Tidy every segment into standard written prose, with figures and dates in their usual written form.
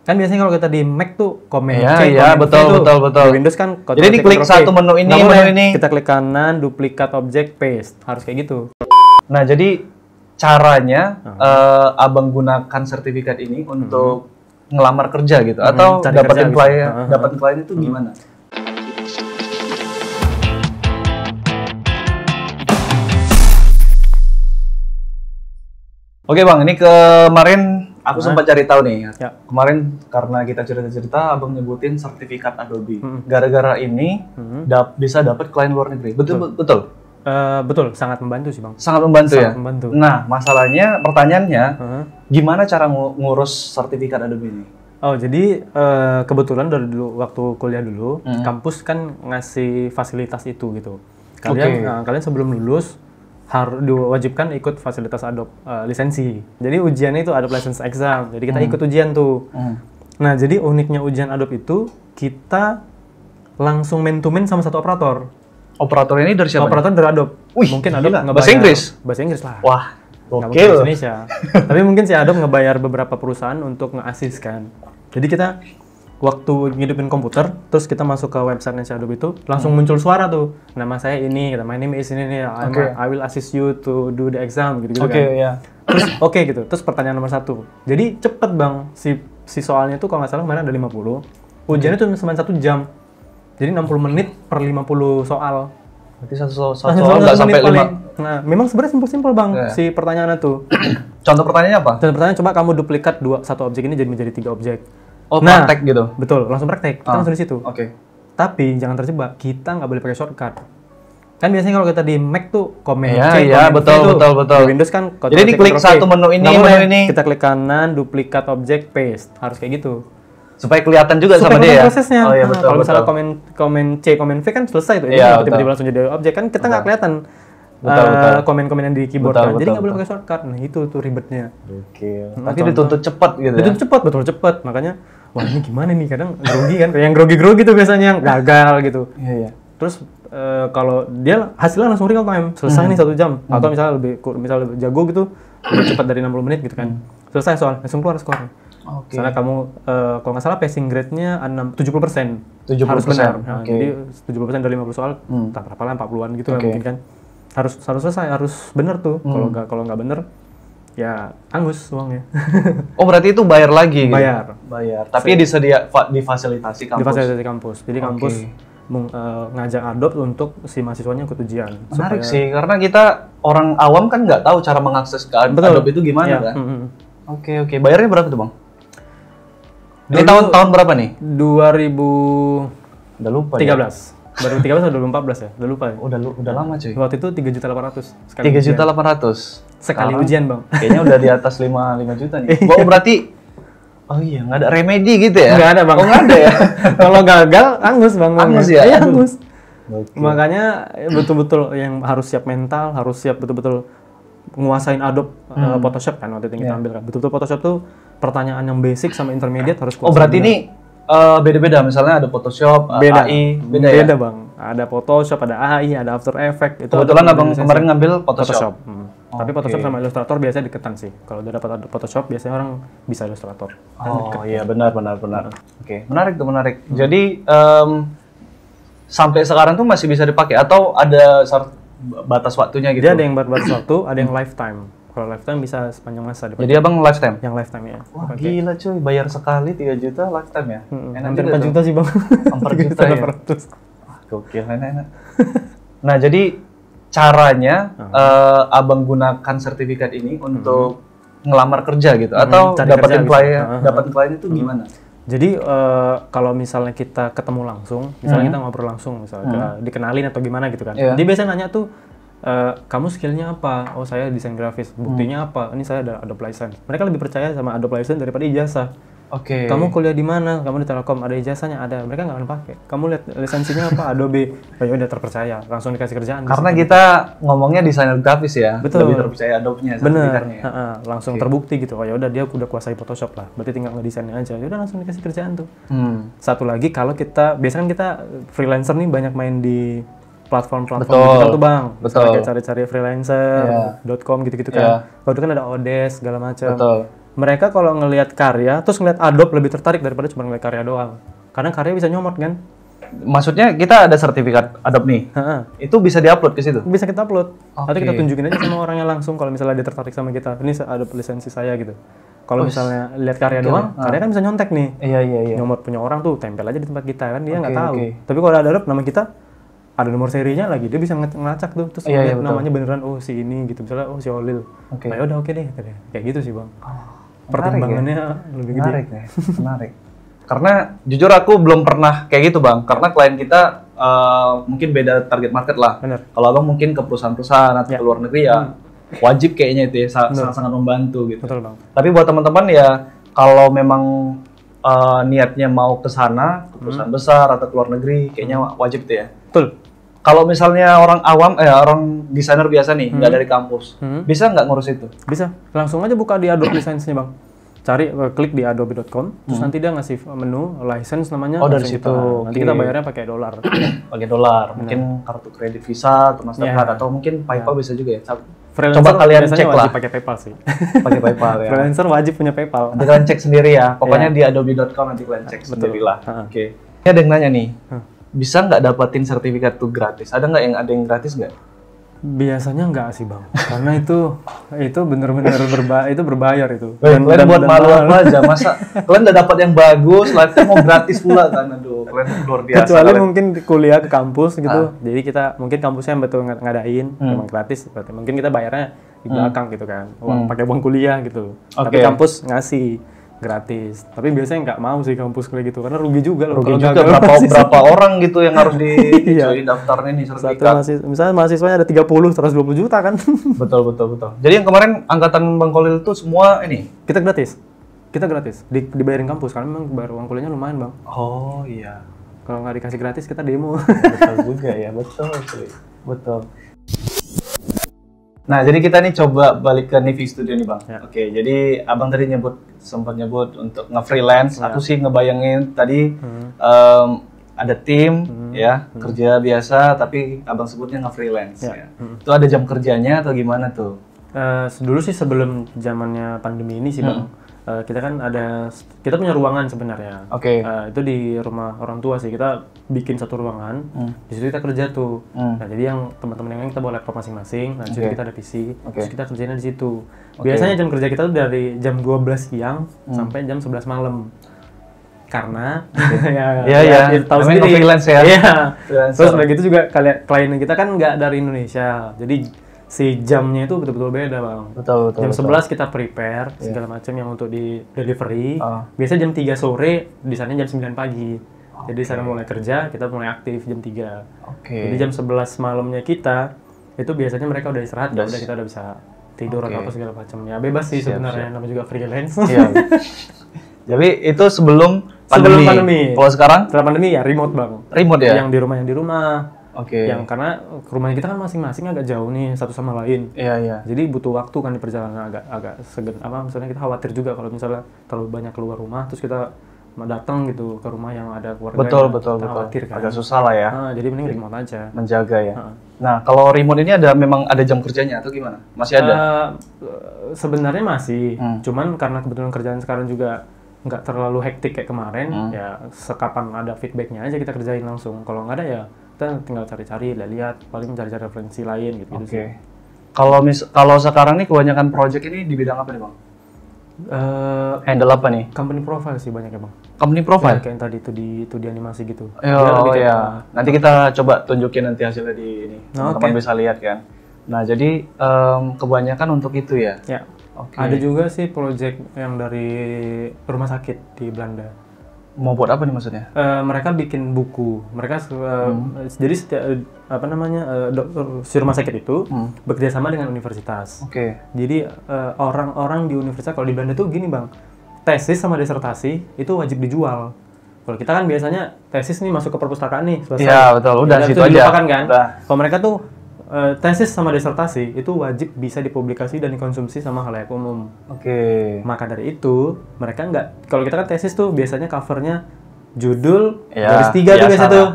Kan biasanya kalau kita di Mac tuh komen Iya, C, iya, komen V betul, tuh. betul, betul. Di Windows kan Jadi diklik satu menu ini, Nggak boleh. menu ini. Kita klik kanan, duplikat objek, paste. Harus kayak gitu. Nah, jadi caranya abang gunakan sertifikat ini untuk ngelamar kerja gitu atau cari dapetin kerja klien, gitu. dapetin klien itu gimana? Oke Bang, ini kemarin aku sempat cari tahu nih. Ya. Kemarin karena kita cerita-cerita, Abang nyebutin sertifikat Adobe. Gara-gara ini bisa dapat klien luar negeri. Betul. Betul, sangat membantu sih Bang. Sangat membantu ya. Sangat membantu. Nah, masalahnya, pertanyaannya, gimana cara ngurus sertifikat Adobe ini? Oh, jadi kebetulan dari dulu waktu kuliah dulu, kampus kan ngasih fasilitas itu gitu. Kalian sebelum lulus harus diwajibkan ikut fasilitas Adobe lisensi. Jadi ujiannya itu Adobe License Exam. Jadi kita ikut ujian tuh. Nah, jadi uniknya ujian Adobe itu kita langsung man to man sama satu operator. Operator ini dari siapa? Operator dari Adobe. Wih, mungkin gila. Adobe ngebayar Bahasa Inggris? Bahasa Inggris lah. Wah, Nggak mungkin gokil. bahasa Indonesia. Tapi mungkin si Adobe ngebayar beberapa perusahaan untuk nge-assist kan. Jadi kita waktu ngidupin komputer, terus kita masuk ke website-nya si Adobe itu, langsung muncul suara tuh. Nama saya ini, my name is ini, I will assist you to do the exam, gitu-gitu kan. Ya. Terus gitu. Terus pertanyaan nomor 1. Jadi cepet Bang, si soalnya tuh kalau nggak salah kemarin ada 50. Ujiannya tuh cuma 1 jam. Jadi 60 menit per 50 soal. Berarti satu soal nggak sampai 5. Nah, memang sebenarnya simpel-simpel Bang, si pertanyaannya tuh. Contoh pertanyaannya apa? Dan pertanyaan coba kamu duplikat satu objek ini menjadi 3 objek. Oh, praktek gitu? Betul, langsung praktek. Kita langsung di situ. Oke. Tapi jangan terjebak, kita nggak boleh pakai shortcut. Kan biasanya kalau kita di Mac tuh komen Iya, C, iya, komen V betul. tuh. Di Windows kan Jadi diklik satu menu ini, menu ini. Kita klik kanan, duplikat objek, paste. Harus kayak gitu. Supaya kelihatan juga sama dia ya? Prosesnya. Oh iya, betul. Kalau misalnya komen C, komen V kan selesai tuh. Iya, tiba-tiba langsung jadi objek kan kita nggak kelihatan. komen-komen yang di keyboard kan. Jadi nggak boleh pakai shortcut. Nah itu tuh ribetnya. Oke. Tapi dituntut cepat gitu ya? Dituntut cepat, betul cepat. Makanya, wah ini gimana nih? Kadang grogi kan. Yang grogi-grogi tuh biasanya gagal gitu. Iya. Terus kalau dia hasilnya langsung real time, selesai nih 1 jam. Atau misalnya lebih jago gitu, lebih cepat dari 60 menit gitu kan. Selesai soal, langsung keluar skornya. Oke. Misalnya kamu, kalau nggak salah passing grade-nya 70%. 70%. Harus benar. Nah, Oke. jadi 70% dari 50 soal, tak berapa lah 40-an gitu lah mungkin kan. Harus selesai, harus benar tuh. Kalau nggak benar, ya angus uangnya. Oh berarti itu bayar lagi? Gitu? Bayar. Tapi difasilitasi kampus? Difasilitasi kampus. Jadi kampus ngajak Adobe untuk si mahasiswanya ikut ujian. Menarik sih, karena kita orang awam kan nggak tahu cara mengakses ke Adobe itu gimana kan? Oke. Bayarnya berapa tuh Bang? Ini tahun berapa nih? 2013. Udah lupa. 13. Baru 13 atau 2014 ya? Udah lupa ya? Udah lama cuy. Waktu itu 3.800.000 sekali 3.800.000 sekali ujian Bang. Kayaknya udah di atas 5 juta nih. Oh berarti, oh iya nggak ada remedi gitu ya? Nggak ada Bang. Oh nggak ada ya? Kalau gagal, angus Bang. Angus ya? Iya angus. Okay. Makanya betul-betul yang harus siap mental, harus siap betul-betul nguasain Adobe Photoshop kan waktu itu kita ambil kan. Betul-betul Photoshop tuh pertanyaan yang basic sama intermediate harus kuasai. Oh berarti ini beda-beda, misalnya ada Photoshop, AI, beda ya? Bang. Ada Photoshop, ada AI, ada After Effects. Itu kebetulan Abang kemarin ngambil Photoshop. Tapi Photoshop sama Illustrator biasanya deketan sih. Kalau udah dapat Photoshop, biasanya orang bisa Illustrator. Oh iya benar. Oke, menarik. Jadi sampai sekarang tuh masih bisa dipakai atau ada batas waktunya gitu? Dia ada yang batas waktu, ada yang lifetime. Kalau lifetime bisa sepanjang masa dipakai. Jadi Abang lifetime? Yang lifetime ya. Wah gila cuy, bayar sekali 3 juta lifetime ya? Hampir 4 juta sih Bang. 4 juta ya? Gokil, enak. Nah jadi caranya Abang gunakan sertifikat ini untuk ngelamar kerja gitu? Atau dapetin klien itu gimana? Jadi kalau misalnya kita ketemu langsung, misalnya kita ngobrol langsung, misalnya dikenalin atau gimana gitu kan. Dia biasanya nanya tuh, kamu skillnya apa? Oh saya desain grafis. Buktinya apa? Ini saya ada Adobe License. Mereka lebih percaya sama Adobe License daripada ijazah. Oke. Kamu kuliah di mana? Kamu di Telkom, ada ijazahnya? Ada. Mereka nggak akan pakai. Kamu lihat lisensinya apa? Adobe. Ya udah terpercaya, langsung dikasih kerjaan. Karena kita ngomongnya desainer grafis ya. Betul. Lebih terpercaya Adobe-nya. Bener. Langsung terbukti gitu. Oh ya udah dia udah kuasai Photoshop lah. Berarti tinggal ngedesainnya aja. Ya udah langsung dikasih kerjaan tuh. Satu lagi kalau biasanya kan kita freelancer nih banyak main di platform-platform digital tuh Bang. Betul. Kayak cari-cari freelancer.com gitu-gitu kan. Kalau itu kan ada Odesk segala macam. Betul. mereka kalau ngelihat karya, terus ngelihat Adobe lebih tertarik daripada cuma ngelihat karya doang. Karena karya bisa nyomot kan. Maksudnya kita ada sertifikat Adobe nih, itu bisa diupload ke situ? Bisa kita upload. Nanti kita tunjukin aja sama orangnya langsung kalau misalnya dia tertarik sama kita. Ini Adobe lisensi saya gitu. Kalau misalnya lihat karya doang, karya kan bisa nyontek nih. Iya. Nyomot punya orang tuh, tempel aja di tempat kita kan, dia nggak tahu. Tapi kalau ada Adobe nama kita, ada nomor serinya lagi, dia bisa ngelacak tuh, terus lihat namanya beneran, oh si ini gitu, misalnya oh si Olil. Nah, ya udah oke deh, kayak gitu sih bang. Pertimbangannya lebih gede. Menarik. Karena jujur aku belum pernah kayak gitu bang, karena klien kita mungkin beda target market lah. Kalau abang mungkin ke perusahaan-perusahaan atau ke luar negeri ya wajib kayaknya itu ya, sangat-sangat membantu gitu. Betul bang. Tapi buat teman-teman ya, kalau memang niatnya mau ke sana, ke perusahaan besar atau ke luar negeri, kayaknya wajib tuh ya. Betul. Kalau misalnya orang awam, orang desainer biasa nih, nggak dari kampus, bisa nggak ngurus itu? Bisa. Langsung aja buka di Adobe lisensinya bang. Cari, klik di adobe.com, terus nanti dia ngasih menu license namanya. Oh dari situ. Nanti kita bayarnya pakai dolar. Pakai dolar. Mungkin kartu kredit Visa atau Mastercard atau mungkin PayPal bisa juga ya. Freelancer coba kalian cek lah. Wajib pakai PayPal sih. Pakai PayPal ya. Freelancer wajib punya PayPal. Nanti kalian cek sendiri ya. Pokoknya di adobe.com nanti kalian cek sendiri lah. Oke. Ini ada yang nanya nih. Bisa nggak dapetin sertifikat tuh gratis? Ada yang gratis nggak? Biasanya nggak sih bang, karena itu bener-bener berbayar itu. Kalian buat malu apa aja, masa kalian udah dapat yang bagus, live-nya mau gratis pula kan? Aduh, kalian luar biasa. Kecuali mungkin kuliah ke kampus gitu, jadi kita mungkin kampusnya yang betul ngadain, memang gratis, berarti mungkin kita bayarnya di belakang gitu kan, pakai uang kuliah gitu. Tapi kampus ngasih gratis, tapi biasanya nggak mau sih kampus kayak gitu karena rugi juga loh. Rugi juga berapa orang gitu yang harus di daftarnya nih sertifikat. Misalnya mahasiswanya ada 30, 120 juta kan. Betul. Jadi yang kemarin angkatan Bang Kholil itu semua ini kita gratis, dibayarin kampus karena memang bayar uang kuliahnya lumayan bang. Oh iya. Kalau nggak dikasih gratis kita demo. Betul juga ya, betul. Nah, jadi kita nih coba balik ke Nivi Studio nih, Bang. Ya. Oke, jadi Abang tadi sempat nyebut untuk nge-freelance. Ya. Aku sih ngebayangin tadi ada tim ya, kerja biasa, tapi Abang sebutnya nge-freelance. Ya. Itu ada jam kerjanya atau gimana tuh? Dulu sih sebelum zamannya pandemi ini sih, Bang. Kita kan kita punya ruangan sebenarnya. Oke. Itu di rumah orang tua sih, kita bikin satu ruangan. Di situ kita kerja tuh. Nah, jadi yang teman-teman yang lain kita bawa laptop masing-masing. Nah, di situ kita ada PC. Terus kita kerjainnya di situ. Biasanya jam kerja kita tuh dari jam 12 siang sampai jam 11 malam. Karena tahu sendiri freelance ya. Iya. Terus udah gitu juga klien kita kan nggak dari Indonesia. Jadi si jamnya itu betul-betul beda, Bang. Betul. Jam 11 kita prepare segala macam yang untuk di delivery. Biasanya jam 3 sore, di sana jam 9 pagi. Jadi sana mulai kerja, kita mulai aktif jam 3. Jadi jam 11 malamnya kita itu biasanya mereka udah istirahat, udah kita udah bisa tidur atau apa segala macam. Ya bebas sih sebenarnya, namanya juga freelance. Iya. Jadi itu sebelum pandemi. Kalau sekarang? Setelah pandemi ya remote, Bang. Remote ya? Yang di rumah. Yang karena rumahnya kita kan masing-masing agak jauh nih satu sama lain. Iya. Jadi butuh waktu kan di perjalanan agak misalnya kita khawatir juga kalau misalnya terlalu banyak keluar rumah terus kita datang gitu ke rumah yang ada keluarga. Betul. Khawatir kan. Agak susah lah ya. Jadi mending remote aja. Menjaga ya. Nah, kalau remote ini memang ada jam kerjanya atau gimana? Masih ada? Sebenarnya masih. Cuman karena kebetulan kerjaan sekarang juga nggak terlalu hektik kayak kemarin, ya sekapan ada feedbacknya aja kita kerjain langsung. Kalau nggak ada ya kita tinggal cari-cari, lihat, paling cari-cari referensi lain gitu. Oke. Kalau sekarang nih kebanyakan project ini di bidang apa nih, Bang? Handle apa nih? Company profile sih banyak ya, Bang. Company profile? Kayak yang tadi itu di animasi gitu. Iya. Nanti kita coba tunjukin nanti hasilnya di ini. Teman-teman bisa lihat kan. Nah, jadi kebanyakan untuk itu ya? Ya. Ada juga sih project yang dari rumah sakit di Belanda. Mau buat apa nih maksudnya? Mereka bikin buku. Mereka jadi si rumah sakit itu bekerja sama dengan universitas. Jadi orang-orang di universitas kalau di Belanda tuh gini, Bang. Tesis sama disertasi itu wajib dijual. Kalau kita kan biasanya tesis nih masuk ke perpustakaan nih selesai. Iya, betul. Udah situ aja. Kan? Kalau mereka tuh tesis sama disertasi itu wajib bisa dipublikasi dan dikonsumsi sama khalayak umum. Maka dari itu mereka nggak, kalau kita kan tesis tuh biasanya covernya judul garis 3 tuh biasa tuh.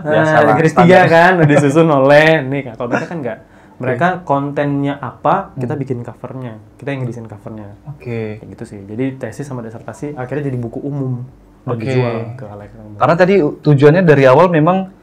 Garis 3 kan disusun oleh nih. Kalau mereka kan nggak, Mereka kontennya apa, kita bikin covernya. Kita yang ngedesain covernya. Oke. Kayak gitu sih. Jadi tesis sama disertasi akhirnya jadi buku umum dan dijual ke halayak umum. Karena tadi tujuannya dari awal memang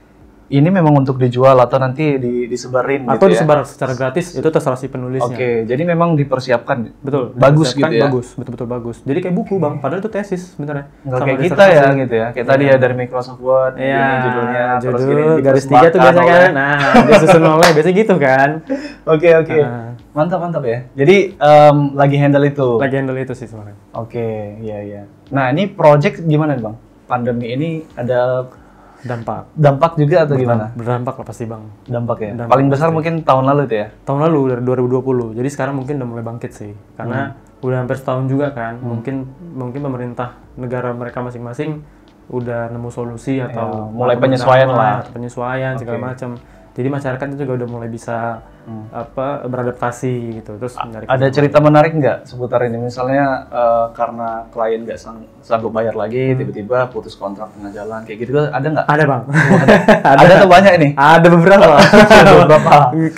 ini memang untuk dijual atau nanti disebarin atau gitu disebar secara gratis, itu terserah si penulisnya. Oke, jadi memang dipersiapkan. Betul. Bagus gitu ya. Bagus, betul-betul bagus. Jadi kayak buku, Bang. Padahal itu tesis sebenarnya. Nggak kayak kita ya gitu ya. Kayak tadi ya dari Microsoft Word, ini judulnya, terus gini garis 3 tuh biasa kan. Nah, dia susun oleh biasa gitu kan. Oke. Mantap ya. Jadi lagi handle itu. Lagi handle itu sih sebenarnya. Oke, iya. Nah, ini project gimana nih, Bang? Pandemi ini ada dampak juga atau gimana? Berdampak lah pasti, Bang. Dampak ya? Paling besar mungkin tahun lalu itu ya? Tahun lalu, dari 2020. Jadi sekarang mungkin udah mulai bangkit sih. Karena udah hampir setahun juga kan. Mungkin pemerintah negara mereka masing-masing udah nemu solusi atau mulai penyesuaian lah. Penyesuaian segala macam. Jadi masyarakat itu juga udah mulai bisa beradaptasi gitu. Terus ada cerita menarik nggak seputar ini? Misalnya karena klien nggak sanggup bayar lagi, tiba-tiba putus kontrak tengah jalan, kayak gitu ada nggak? Ada, Bang. Ada tuh banyak ini? Ada beberapa.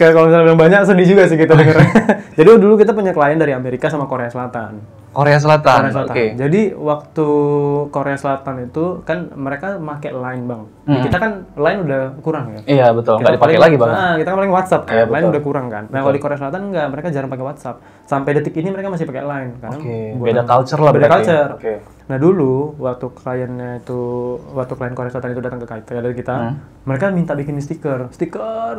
Kalau misalnya bilang banyak, sedih juga sih kita dengar. Jadi dulu kita punya klien dari Amerika sama Korea Selatan. Korea Selatan. Oke. Jadi waktu Korea Selatan itu kan mereka pakai Line, Bang. Kita kan Line udah kurang ya. Iya, betul. Nggak dipakai lagi, Bang. Nah, kita kan paling WhatsApp kan. Iya, Line udah kurang kan. Nah, kalau di Korea Selatan enggak, mereka jarang pakai WhatsApp. Sampai detik ini mereka masih pakai Line karena beda culture lah. Beda culture. Nah, dulu waktu klien Korea Selatan itu datang ke kita, mereka minta bikin stiker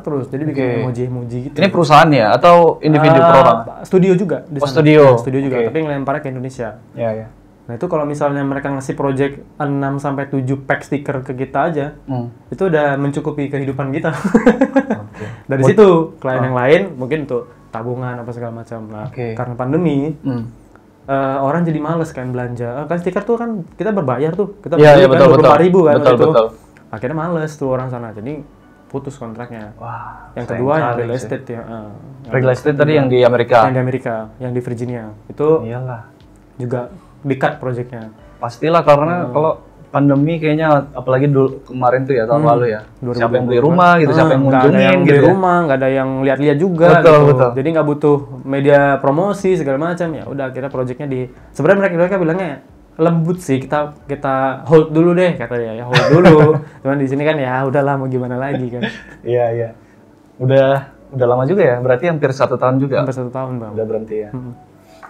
terus. Jadi bikin emoji gitu. Ini perusahaan ya atau individu orang? Studio juga di sana. Studio juga, tapi ngelemparnya ke Indonesia. Iya. Nah, itu kalau misalnya mereka ngasih project 6 sampai 7 pack stiker ke kita aja, itu udah mencukupi kehidupan kita. Dari situ klien yang lain mungkin untuk tabungan apa segala macam. Nah, karena pandemi, orang jadi males kan belanja. Kan stiker tuh kan kita berbayar tuh. Kita beli kan 24.000 kan betul. Akhirnya males tuh orang sana. Jadi putus kontraknya. Wah, yang kedua yang real estate ya. Real estate tadi yang di Amerika. Yang di Amerika, yang di Virginia. Itu juga di-cut projectnya. Pastilah karena kalau pandemi kayaknya apalagi dulu kemarin tuh ya tahun lalu ya. Siapa yang beli rumah gitu, siapa yang ngunjungin gitu. Rumah, nggak ada yang lihat-lihat juga. Betul. Jadi nggak butuh media promosi segala macam ya. Udah akhirnya projectnya sebenarnya mereka bilangnya lembut sih, kita hold dulu deh kata dia ya, hold dulu. Cuman di sini kan ya udahlah mau gimana lagi kan. Iya. Udah lama juga ya, berarti hampir 1 tahun juga. Hampir 1 tahun, Bang. Udah berhenti ya.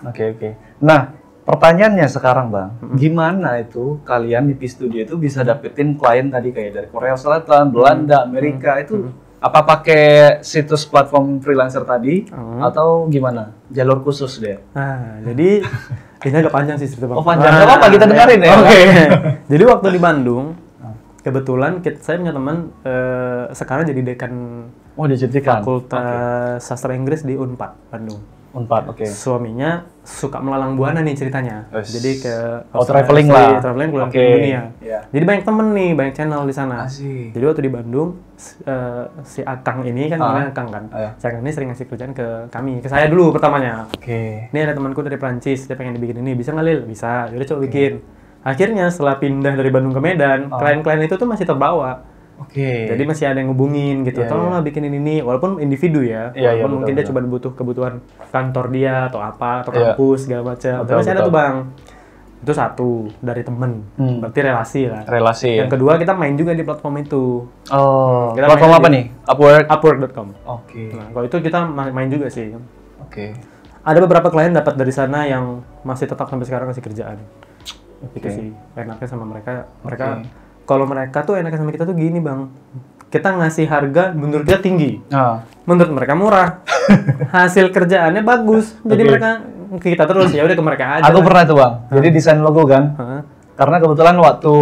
Oke. Nah, pertanyaannya sekarang, Bang, gimana itu kalian di P-Studio itu bisa dapetin klien tadi kayak dari Korea Selatan, Belanda, Amerika itu apa pakai situs platform freelancer tadi atau gimana? Jalur khusus deh. Nah, jadi ini agak panjang sih cerita, Bang. Oh, panjang. Nggak apa-apa, kita dengerin ya. Oke. Jadi waktu di Bandung, kebetulan saya punya teman sekarang jadi dekan Fakultas Sastra Inggris di Unpad Bandung. Unpad, oke. Suaminya suka melalang buana nih ceritanya. Jadi ke traveling lah. Traveling keluar dunia. Jadi banyak temen nih, banyak channel di sana. Jadi waktu di Bandung si Akang ini kan Akang kan. Si Akang ini sering ngasih kerjaan ke kami, ke saya dulu pertamanya. Ini ada temanku dari Prancis, dia pengen dibikin ini, bisa nggak Lil? Bisa. Jadi coba bikin. Akhirnya setelah pindah dari Bandung ke Medan, klien-klien itu tuh masih terbawa. Jadi masih ada yang ngubungin gitu, tolonglah bikinin ini, walaupun individu ya, walaupun mungkin dia cuma butuh kebutuhan kantor dia atau apa, atau kampus segala macam, tapi masih ada tuh, Bang. Itu satu dari temen, berarti relasi lah. Yang kedua kita main juga di platform itu. Platform apa nih? Upwork.com. Nah, kalau itu kita main juga sih. Ada beberapa klien dapat dari sana yang masih tetap sampai sekarang ngasih kerjaan. Itu sih enaknya sama mereka. Kalau mereka tuh enaknya sama kita tuh gini, Bang. Kita ngasih harga menurut dia tinggi. Menurut mereka murah. Hasil kerjaannya bagus. Jadi mereka ke kita terus, ya udah ke mereka aja. Aku pernah tuh, Bang. Jadi desain logo kan. Karena kebetulan waktu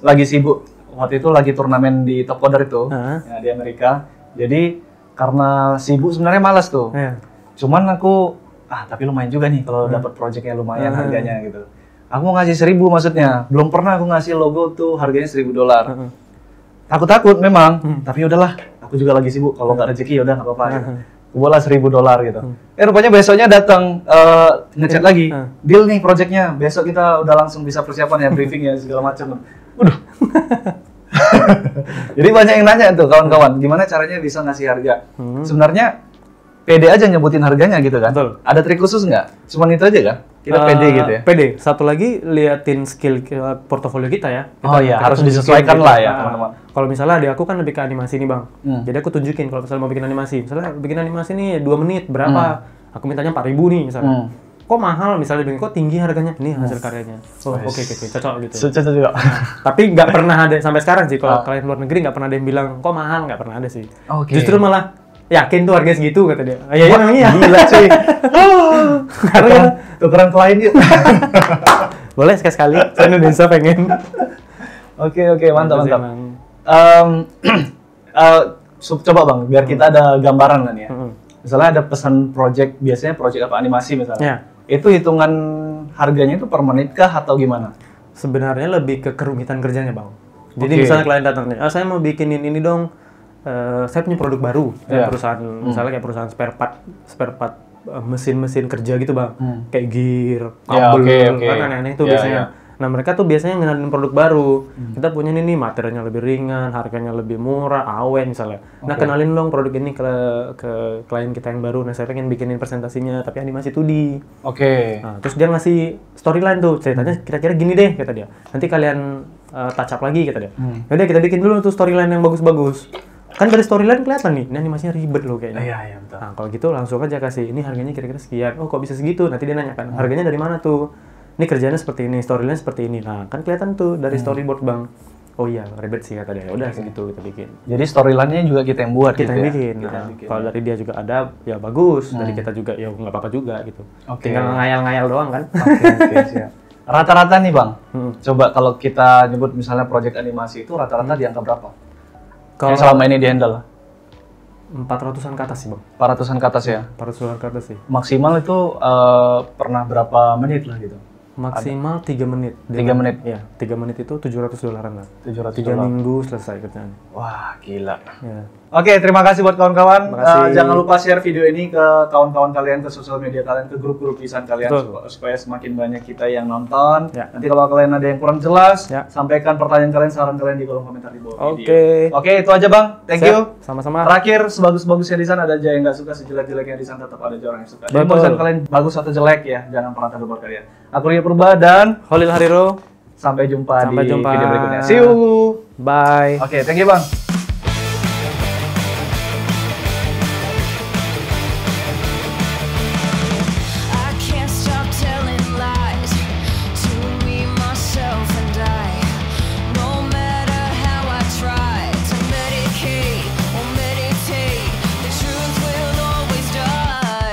lagi sibuk, waktu itu lagi turnamen di Top Coder itu ya, di Amerika. Jadi karena sibuk sebenarnya malas tuh. Cuman aku tapi lumayan juga nih kalau dapat projectnya lumayan harganya gitu. Aku mau ngasih 1.000 maksudnya. Belum pernah aku ngasih logo tuh harganya $1.000. Takut memang, tapi udahlah. Aku juga lagi sibuk. Kalau nggak rezeki ya udah nggak apa-apa. Aku bola $1.000 gitu. Rupanya besoknya datang ngechat lagi. Deal nih projectnya. Besok kita udah langsung bisa persiapan ya, briefing ya segala macam. Udah. Jadi banyak yang nanya tuh kawan-kawan, gimana caranya bisa ngasih harga? Sebenarnya pede aja nyebutin harganya gitu kan? Betul. Ada trik khusus nggak? Cuman itu aja kan? Kita pede gitu ya? Pede. Satu lagi, liatin skill portofolio kita ya. Oh iya, harus disesuaikan lah ya teman-teman. Kalau misalnya di aku kan lebih ke animasi nih bang. Jadi aku tunjukin kalau misalnya mau bikin animasi. Misalnya bikin animasi nih 2 menit, berapa? Aku mintanya 4.000 nih misalnya. Kok mahal misalnya, kok tinggi harganya? Ini hasil karyanya. Oh oke, cocok gitu. Cocok juga. Tapi nggak pernah ada sampai sekarang sih, kalau klien luar negeri nggak pernah ada yang bilang, kok mahal, nggak pernah ada sih. Justru malah, yakin tuh harganya segitu kata dia. Iya memang iya. Gila cuy. Karena tukeran klien yuk. Boleh sekali-sekali. Saya Indonesia pengen. Oke, mantap. Coba bang, biar kita ada gambaran kan ya. Misalnya ada pesan project, biasanya project apa animasi misalnya. Itu hitungan harganya itu per menit kah atau gimana? Sebenarnya lebih ke kerumitan kerjanya bang. Jadi misalnya klien datang nih, saya mau bikinin ini dong. Saya punya produk baru, perusahaan misalnya kayak perusahaan spare part mesin-mesin kerja gitu bang, kayak gear, kabel, kan aneh-aneh itu biasanya. Nah mereka tuh biasanya ngenalin produk baru. Kita punya ini nih, materialnya lebih ringan, harganya lebih murah, awen misalnya. Nah kenalin dong produk ini ke klien kita yang baru. Nah saya pengen bikinin presentasinya, tapi animasi 2D. Nah, terus dia ngasih storyline tuh, ceritanya kira-kira gini deh kata dia. Nanti kalian touch up lagi kata dia. Yaudah kita bikin dulu tuh storyline yang bagus-bagus. Kan dari storyline kelihatan nih, ini animasinya ribet loh kayaknya. Iya, betul. Nah kalau gitu langsung aja kasih, ini harganya kira-kira sekian. Oh kok bisa segitu? Nanti dia nanya kan, harganya dari mana tuh? Ini kerjanya seperti ini, storyline seperti ini. Nah kan kelihatan tuh dari storyboard bang. Oh iya, ribet sih kata dia. Udah segitu kita bikin. Jadi storyline-nya juga kita yang buat kita gitu yang bikin. Nah, kalau dari dia juga ada, ya bagus. Dari kita juga, ya nggak apa-apa juga gitu. Tinggal ngayal-ngayal doang kan. Oke, siap. Rata-rata nih bang, coba kalau kita nyebut misalnya project animasi itu rata-rata di angka berapa? Kalau yang selama ini di-handle? 400-an ke atas sih bang. 400-an ke atas ya? 400-an ke atas sih. Maksimal itu pernah berapa menit lah gitu? Maksimal 3 menit. 3 menit? Iya, 3 menit itu $700 lah. 700 3 minggu selesai kerjaan. Wah, gila. Ya. Oke, terima kasih buat kawan-kawan. Jangan lupa share video ini ke kawan-kawan kalian, ke sosial media kalian, ke grup-grup lisan kalian, supaya semakin banyak kita yang nonton. Nanti kalau kalian ada yang kurang jelas, sampaikan pertanyaan kalian, saran kalian di kolom komentar di bawah video. Oke, itu aja bang. Thank you. Sama-sama. Terakhir, sebagus-bagusnya desain ada aja yang nggak suka, sejelek-jeleknya desain tetap ada aja orang yang suka. Jadi desain kalian bagus atau jelek ya, jangan pernah takut buat kalian. Aku Ria Purba dan Khalil Hariro. Sampai jumpa di video berikutnya. See you. Bye. Oke, thank you bang.